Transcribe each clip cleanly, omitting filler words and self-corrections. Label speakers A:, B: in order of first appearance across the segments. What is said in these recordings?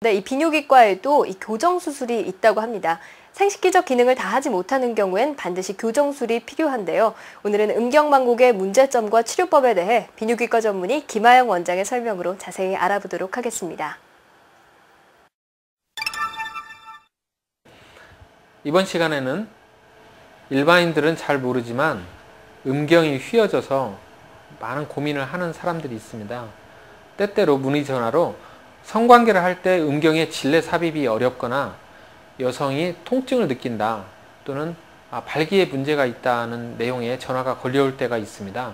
A: 네, 이 비뇨기과에도 이 교정수술이 있다고 합니다. 생식기적 기능을 다하지 못하는 경우엔 반드시 교정술이 필요한데요. 오늘은 음경만곡의 문제점과 치료법에 대해 비뇨기과 전문의 김하영 원장의 설명으로 자세히 알아보도록 하겠습니다.
B: 이번 시간에는 일반인들은 잘 모르지만 음경이 휘어져서 많은 고민을 하는 사람들이 있습니다. 때때로 문의 전화로 성관계를 할 때 음경의 질내 삽입이 어렵거나 여성이 통증을 느낀다 또는 발기에 문제가 있다는 내용의 전화가 걸려올 때가 있습니다.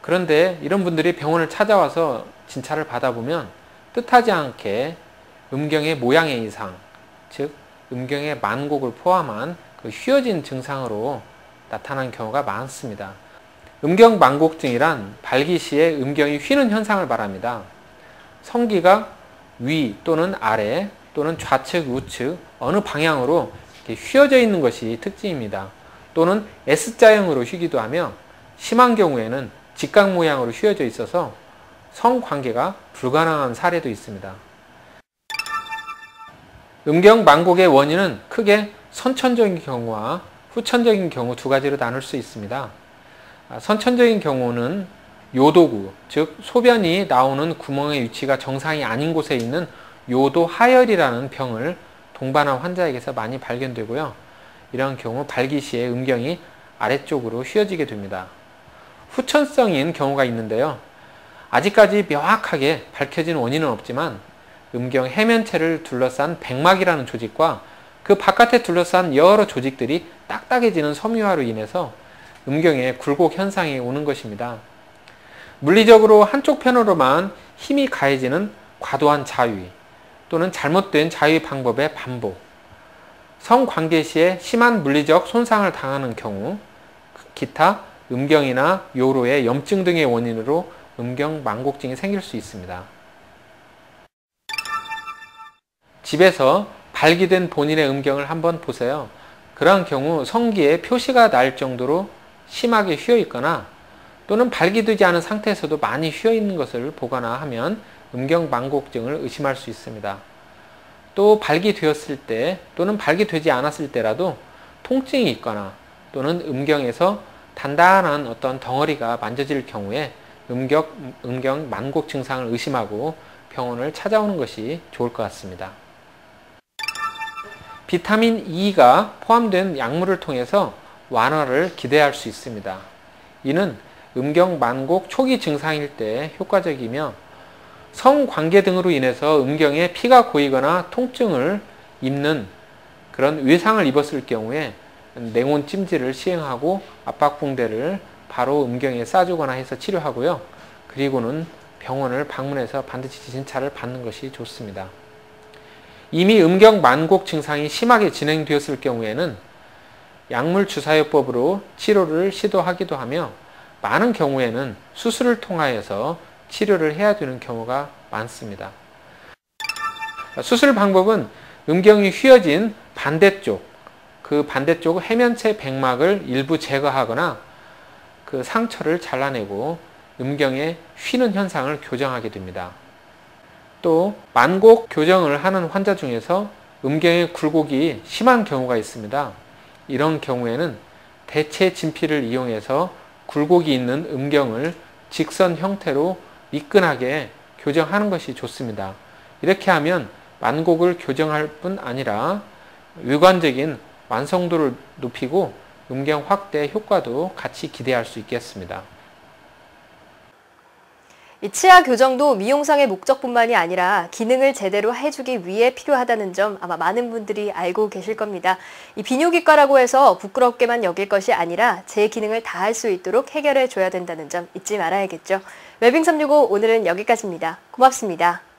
B: 그런데 이런 분들이 병원을 찾아와서 진찰을 받아보면 뜻하지 않게 음경의 모양의 이상, 즉 음경의 만곡을 포함한 그 휘어진 증상으로 나타나는 경우가 많습니다. 음경만곡증이란 발기 시에 음경이 휘는 현상을 말합니다. 성기가 위 또는 아래 또는 좌측, 우측 어느 방향으로 이렇게 휘어져 있는 것이 특징입니다. 또는 S자형으로 휘기도 하며 심한 경우에는 직각 모양으로 휘어져 있어서 성관계가 불가능한 사례도 있습니다. 음경만곡의 원인은 크게 선천적인 경우와 후천적인 경우 두 가지로 나눌 수 있습니다. 선천적인 경우는 요도구, 즉 소변이 나오는 구멍의 위치가 정상이 아닌 곳에 있는 요도하열이라는 병을 동반한 환자에게서 많이 발견되고요. 이런 경우 발기 시에 음경이 아래쪽으로 휘어지게 됩니다. 후천성인 경우가 있는데요. 아직까지 명확하게 밝혀진 원인은 없지만 음경 해면체를 둘러싼 백막이라는 조직과 그 바깥에 둘러싼 여러 조직들이 딱딱해지는 섬유화로 인해서 음경에 굴곡 현상이 오는 것입니다. 물리적으로 한쪽 편으로만 힘이 가해지는 과도한 자위 또는 잘못된 자위 방법의 반복, 성관계 시에 심한 물리적 손상을 당하는 경우, 기타 음경이나 요로의 염증 등의 원인으로 음경만곡증이 생길 수 있습니다. 집에서 발기된 본인의 음경을 한번 보세요. 그러한 경우 성기에 표시가 날 정도로 심하게 휘어 있거나 또는 발기되지 않은 상태에서도 많이 휘어 있는 것을 보거나 하면 음경만곡증을 의심할 수 있습니다. 또 발기되었을 때 또는 발기되지 않았을 때라도 통증이 있거나 또는 음경에서 단단한 어떤 덩어리가 만져질 경우에 음경만곡 증상을 의심하고 병원을 찾아오는 것이 좋을 것 같습니다. 비타민 E가 포함된 약물을 통해서 완화를 기대할 수 있습니다. 이는 음경만곡 초기 증상일 때 효과적이며 성관계 등으로 인해서 음경에 피가 고이거나 통증을 입는 그런 외상을 입었을 경우에 냉온 찜질을 시행하고 압박붕대를 바로 음경에 싸주거나 해서 치료하고요. 그리고는 병원을 방문해서 반드시 진찰을 받는 것이 좋습니다. 이미 음경만곡 증상이 심하게 진행되었을 경우에는 약물 주사요법으로 치료를 시도하기도 하며 많은 경우에는 수술을 통하여서 치료를 해야 되는 경우가 많습니다. 수술 방법은 음경이 휘어진 반대쪽, 그 반대쪽 해면체 백막을 일부 제거하거나 그 상처를 잘라내고 음경에 휘는 현상을 교정하게 됩니다. 또 만곡 교정을 하는 환자 중에서 음경의 굴곡이 심한 경우가 있습니다. 이런 경우에는 대체 진피를 이용해서 굴곡이 있는 음경을 직선 형태로 미끈하게 교정하는 것이 좋습니다. 이렇게 하면 만곡을 교정할 뿐 아니라 외관적인 완성도를 높이고 음경 확대 효과도 같이 기대할 수 있겠습니다.
A: 이 치아 교정도 미용상의 목적뿐만이 아니라 기능을 제대로 해주기 위해 필요하다는 점 아마 많은 분들이 알고 계실 겁니다. 이 비뇨기과라고 해서 부끄럽게만 여길 것이 아니라 제 기능을 다할 수 있도록 해결해 줘야 된다는 점 잊지 말아야겠죠. 웰빙365 오늘은 여기까지입니다. 고맙습니다.